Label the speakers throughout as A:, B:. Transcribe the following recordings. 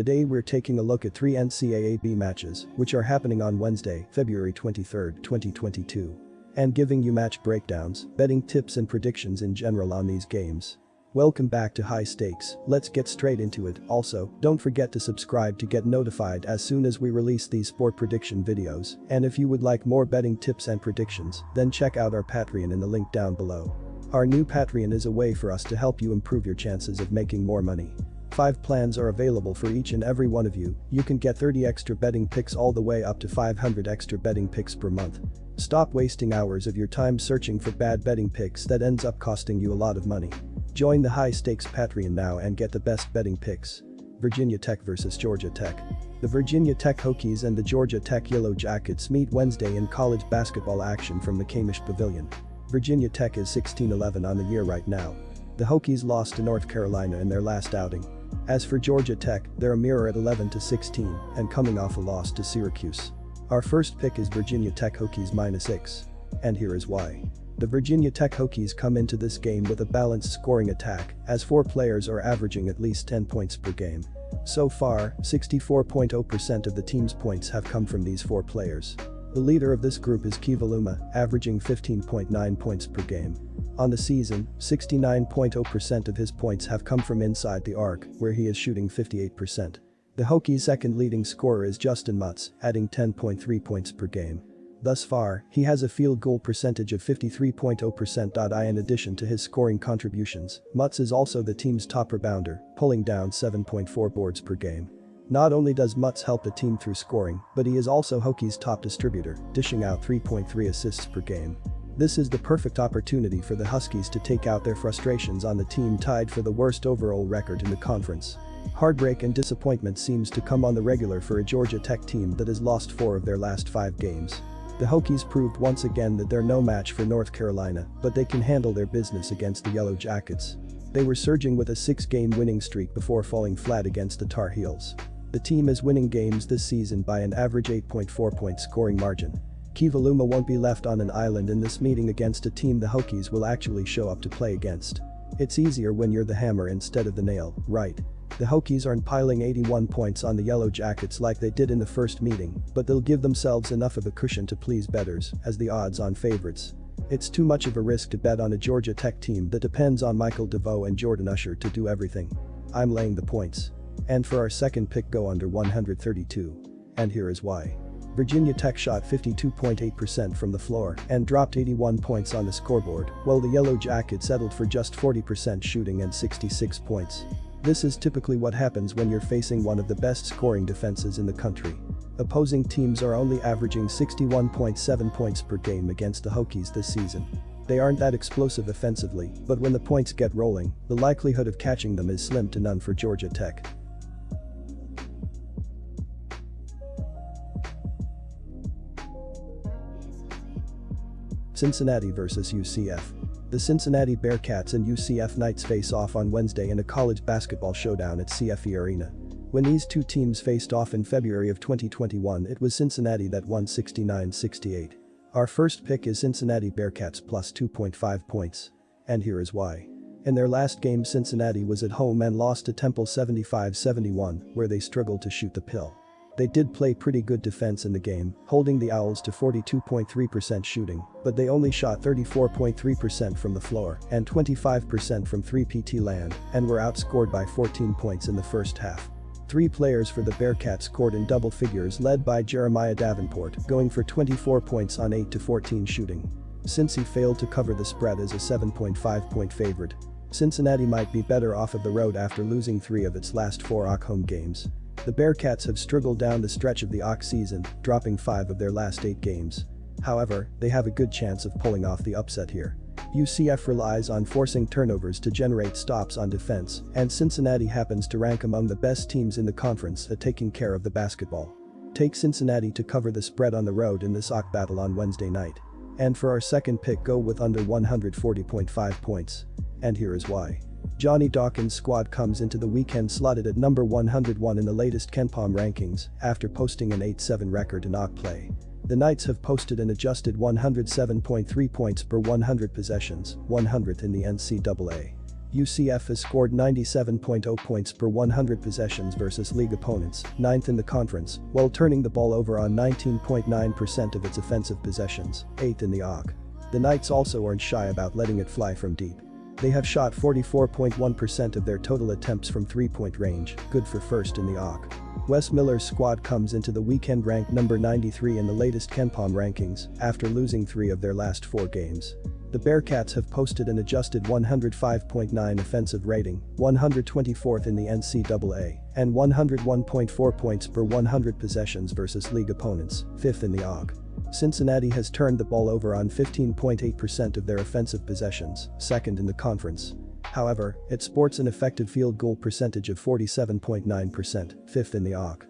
A: Today we're taking a look at 3 NCAAB matches, which are happening on Wednesday, February 23, 2022. And giving you match breakdowns, betting tips and predictions in general on these games. Welcome back to High Stakes, let's get straight into it. Also, don't forget to subscribe to get notified as soon as we release these sport prediction videos, and if you would like more betting tips and predictions, then check out our Patreon in the link down below. Our new Patreon is a way for us to help you improve your chances of making more money. 5 plans are available for each and every one of you. You can get 30 extra betting picks all the way up to 500 extra betting picks per month. Stop wasting hours of your time searching for bad betting picks that ends up costing you a lot of money. Join the High Stakes Patreon now and get the best betting picks. Virginia Tech vs Georgia Tech. The Virginia Tech Hokies and the Georgia Tech Yellow Jackets meet Wednesday in college basketball action from the Camish Pavilion. Virginia Tech is 16-11 on the year right now. The Hokies lost to North Carolina in their last outing. As for Georgia Tech, they're a mirror at 11-16 and coming off a loss to Syracuse. Our first pick is Virginia Tech Hokies -6. And here is why. The Virginia Tech Hokies come into this game with a balanced scoring attack, as 4 players are averaging at least 10 points per game. So far, 64.0% of the team's points have come from these 4 players. The leader of this group is Kivaluma, averaging 15.9 points per game. On the season, 69.0% of his points have come from inside the arc, where he is shooting 58%. The Hokies' second leading scorer is Justin Mutz, adding 10.3 points per game. Thus far, he has a field goal percentage of 53.0%. In addition to his scoring contributions, Mutz is also the team's top rebounder, pulling down 7.4 boards per game. Not only does Mutz help the team through scoring, but he is also Hokies' top distributor, dishing out 3.3 assists per game. This is the perfect opportunity for the Huskies to take out their frustrations on the team tied for the worst overall record in the conference. Heartbreak and disappointment seems to come on the regular for a Georgia Tech team that has lost 4 of their last 5 games. The Hokies proved once again that they're no match for North Carolina, but they can handle their business against the Yellow Jackets. They were surging with a 6-game winning streak before falling flat against the Tar Heels. The team is winning games this season by an average 8.4 point scoring margin. Kivaluma won't be left on an island in this meeting against a team the Hokies will actually show up to play against. It's easier when you're the hammer instead of the nail, right? The Hokies aren't piling 81 points on the Yellow Jackets like they did in the first meeting, but they'll give themselves enough of a cushion to please bettors as the odds-on favorites. It's too much of a risk to bet on a Georgia Tech team that depends on Michael DeVoe and Jordan Usher to do everything. I'm laying the points. And for our second pick, go under 132. And here is why. Virginia Tech shot 52.8% from the floor and dropped 81 points on the scoreboard, while the Yellow Jackets settled for just 40% shooting and 66 points. This is typically what happens when you're facing one of the best scoring defenses in the country. Opposing teams are only averaging 61.7 points per game against the Hokies this season. They aren't that explosive offensively, but when the points get rolling, the likelihood of catching them is slim to none for Georgia Tech. Cincinnati vs UCF. The Cincinnati Bearcats and UCF Knights face off on Wednesday in a college basketball showdown at CFE Arena. When these two teams faced off in February of 2021, it was Cincinnati that won 69-68. Our first pick is Cincinnati Bearcats plus 2.5 points. And here is why. In their last game, Cincinnati was at home and lost to Temple 75-71, where they struggled to shoot the pill. They did play pretty good defense in the game, holding the Owls to 42.3% shooting, but they only shot 34.3% from the floor and 25% from 3-PT land and were outscored by 14 points in the first half. 3 players for the Bearcats scored in double figures, led by Jeremiah Davenport, going for 24 points on 8-14 shooting. Cincy failed to cover the spread as a 7.5 point favorite. Cincinnati might be better off of the road after losing 3 of its last 4 AAC home games. The Bearcats have struggled down the stretch of the AAC season, dropping 5 of their last 8 games. However, they have a good chance of pulling off the upset here. UCF relies on forcing turnovers to generate stops on defense, and Cincinnati happens to rank among the best teams in the conference at taking care of the basketball. Take Cincinnati to cover the spread on the road in this AAC battle on Wednesday night. And for our second pick, go with under 140.5 points. And here is why. Johnny Dawkins' squad comes into the weekend slotted at number 101 in the latest KenPom rankings after posting an 8-7 record in AAC play. The Knights have posted an adjusted 107.3 points per 100 possessions, 100th in the NCAA. UCF has scored 97.0 points per 100 possessions versus league opponents, 9th in the conference, while turning the ball over on 19.9% of its offensive possessions, 8th in the AAC. The Knights also aren't shy about letting it fly from deep. They have shot 44.1% of their total attempts from three-point range, good for first in the AAC. Wes Miller's squad comes into the weekend ranked number 93 in the latest KenPom rankings, after losing 3 of their last 4 games. The Bearcats have posted an adjusted 105.9 offensive rating, 124th in the NCAA, and 101.4 points per 100 possessions versus league opponents, 5th in the AAC. Cincinnati has turned the ball over on 15.8% of their offensive possessions, 2nd in the conference. However, it sports an effective field goal percentage of 47.9%, 5th in the AAC.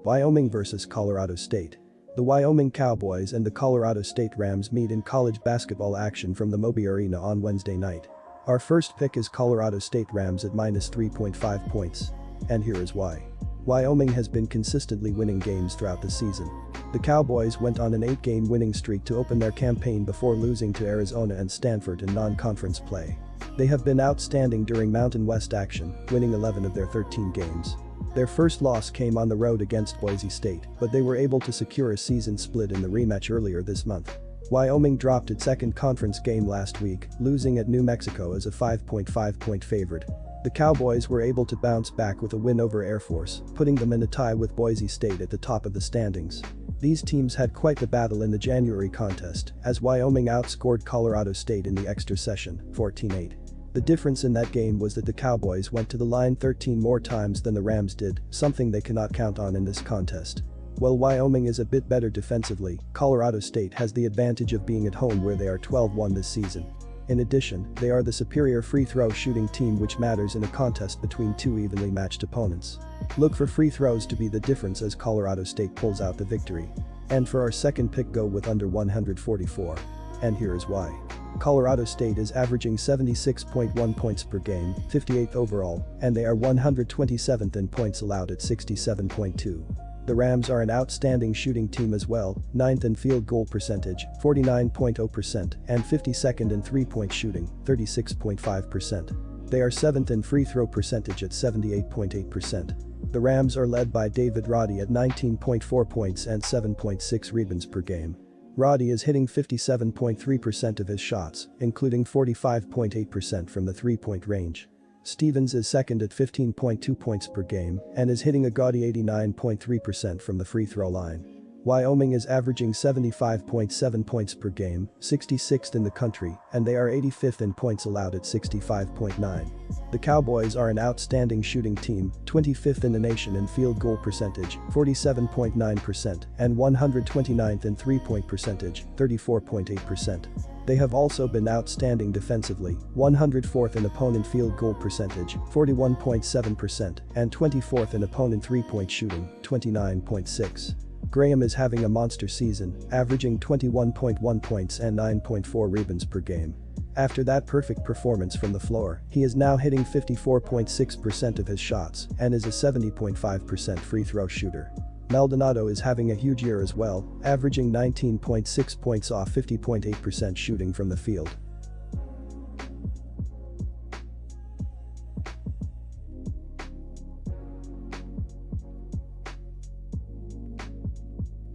A: Wyoming vs Colorado State. The Wyoming Cowboys and the Colorado State Rams meet in college basketball action from the Moby Arena on Wednesday night. Our first pick is Colorado State Rams at -3.5 points. And here is why. Wyoming has been consistently winning games throughout the season. The Cowboys went on an 8-game winning streak to open their campaign before losing to Arizona and Stanford in non-conference play. They have been outstanding during Mountain West action, winning 11 of their 13 games. Their first loss came on the road against Boise State, but they were able to secure a season split in the rematch earlier this month. Wyoming dropped its second conference game last week, losing at New Mexico as a 5.5-point favorite. The Cowboys were able to bounce back with a win over Air Force, putting them in a tie with Boise State at the top of the standings. These teams had quite the battle in the January contest, as Wyoming outscored Colorado State in the extra session, 14-8. The difference in that game was that the Cowboys went to the line 13 more times than the Rams did, something they cannot count on in this contest. While Wyoming is a bit better defensively, Colorado State has the advantage of being at home where they are 12-1 this season. In addition, they are the superior free throw shooting team, which matters in a contest between 2 evenly matched opponents. Look for free throws to be the difference as Colorado State pulls out the victory. And for our second pick, go with under 144. And here is why. Colorado State is averaging 76.1 points per game, 58th overall, and they are 127th in points allowed at 67.2. The Rams are an outstanding shooting team as well, 9th in field goal percentage, 49.0%, and 52nd in three-point shooting, 36.5%. They are 7th in free throw percentage at 78.8%. The Rams are led by David Roddy at 19.4 points and 7.6 rebounds per game. Roddy is hitting 57.3% of his shots, including 45.8% from the three-point range. Stevens is second at 15.2 points per game and is hitting a gaudy 89.3% from the free throw line. Wyoming is averaging 75.7 points per game, 66th in the country, and they are 85th in points allowed at 65.9. The Cowboys are an outstanding shooting team, 25th in the nation in field goal percentage, 47.9%, and 129th in three-point percentage, 34.8%. They have also been outstanding defensively, 104th in opponent field goal percentage, 41.7%, and 24th in opponent three-point shooting, 29.6%. Graham is having a monster season, averaging 21.1 points and 9.4 rebounds per game. After that perfect performance from the floor, he is now hitting 54.6% of his shots and is a 70.5% free throw shooter. Maldonado is having a huge year as well, averaging 19.6 points off 50.8% shooting from the field.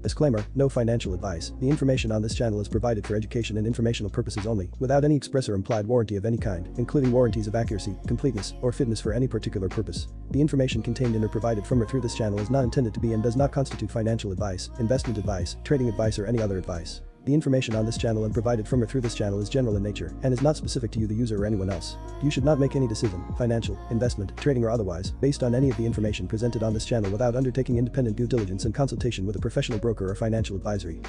A: Disclaimer, no financial advice. The information on this channel is provided for education and informational purposes only, without any express or implied warranty of any kind, including warranties of accuracy, completeness, or fitness for any particular purpose. The information contained in or provided from or through this channel is not intended to be and does not constitute financial advice, investment advice, trading advice, or any other advice. The information on this channel and provided from or through this channel is general in nature and is not specific to you, the user, or anyone else. You should not make any decision, financial, investment, trading, or otherwise, based on any of the information presented on this channel without undertaking independent due diligence and consultation with a professional broker or financial advisory.